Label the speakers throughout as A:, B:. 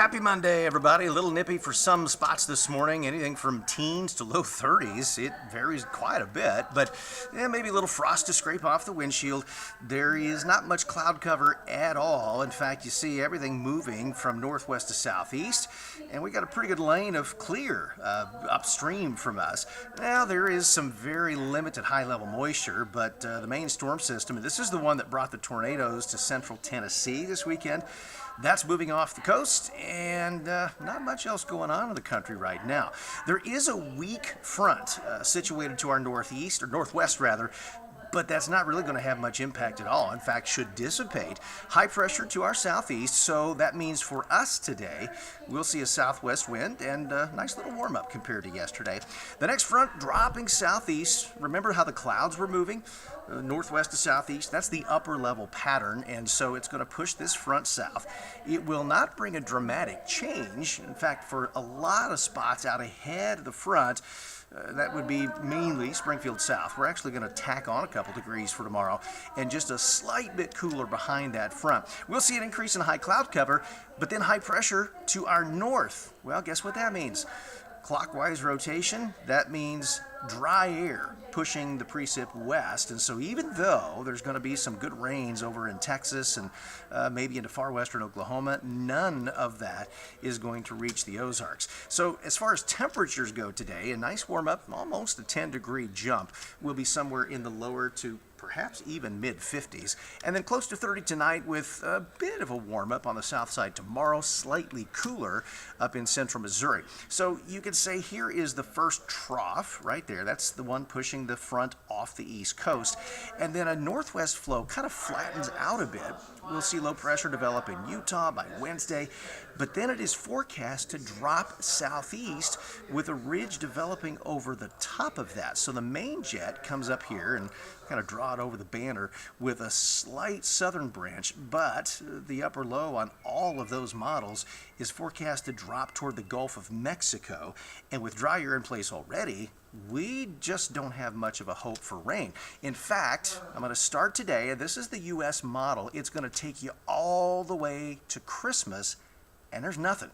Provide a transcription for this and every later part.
A: Happy Monday, everybody. A little nippy for some spots this morning, anything from teens to low 30s. It varies quite a bit, but maybe a little frost to scrape off the windshield. There is not much cloud cover at all. In fact, you see everything moving from northwest to southeast, and we got a pretty good lane of clear upstream from us. Now, there is some very limited high-level moisture, but the main storm system, and this is the one that brought the tornadoes to central Tennessee this weekend, that's moving off the coast, and not much else going on in the country right now. There is a weak front situated to our northeast, or northwest rather, but that's not really going to have much impact at all. In fact, should dissipate. High pressure to our southeast, so that means for us today, we'll see a southwest wind and a nice little warm-up compared to yesterday. The next front dropping southeast. Remember how the clouds were moving? Northwest to southeast, that's the upper level pattern, and so it's going to push this front south. It will not bring a dramatic change. In fact, for a lot of spots out ahead of the front, that would be mainly Springfield south. We're actually going to tack on a couple degrees for tomorrow and just a slight bit cooler behind that front. We'll see an increase in high cloud cover, but then high pressure to our north. Well, guess what that means? Clockwise rotation, that means dry air pushing the precip west, and so even though there's going to be some good rains over in Texas and maybe into far western Oklahoma, none of that is going to reach the Ozarks. So as far as temperatures go today, a nice warm up, almost a 10-degree jump. Will be somewhere in the lower to perhaps even mid-50s, and then close to 30 tonight with a bit of a warm-up on the south side tomorrow, slightly cooler up in central Missouri. So you could say here is the first trough right there. That's the one pushing the front off the east coast, and then a northwest flow kind of flattens out a bit. We'll see low pressure develop in Utah by Wednesday, but then it is forecast to drop southeast with a ridge developing over the top of that. So the main jet comes up here and kind of draw it over the banner with a slight southern branch, but the upper low on all of those models is forecast to drop toward the Gulf of Mexico, and with dry air in place already, we just don't have much of a hope for rain. In fact, I'm going to start today, and this is the U.S. model. It's going to take you all the way to Christmas, and there's nothing.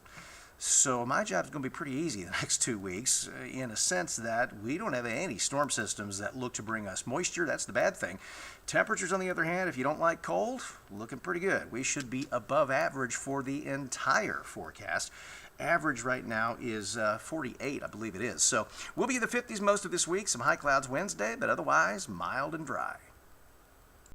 A: So my job is going to be pretty easy the next 2 weeks in a sense that we don't have any storm systems that look to bring us moisture. That's the bad thing. Temperatures, on the other hand, if you don't like cold, looking pretty good. We should be above average for the entire forecast. Average right now is 48, I believe it is. So we'll be in the 50s most of this week. Some high clouds Wednesday, but otherwise mild and dry.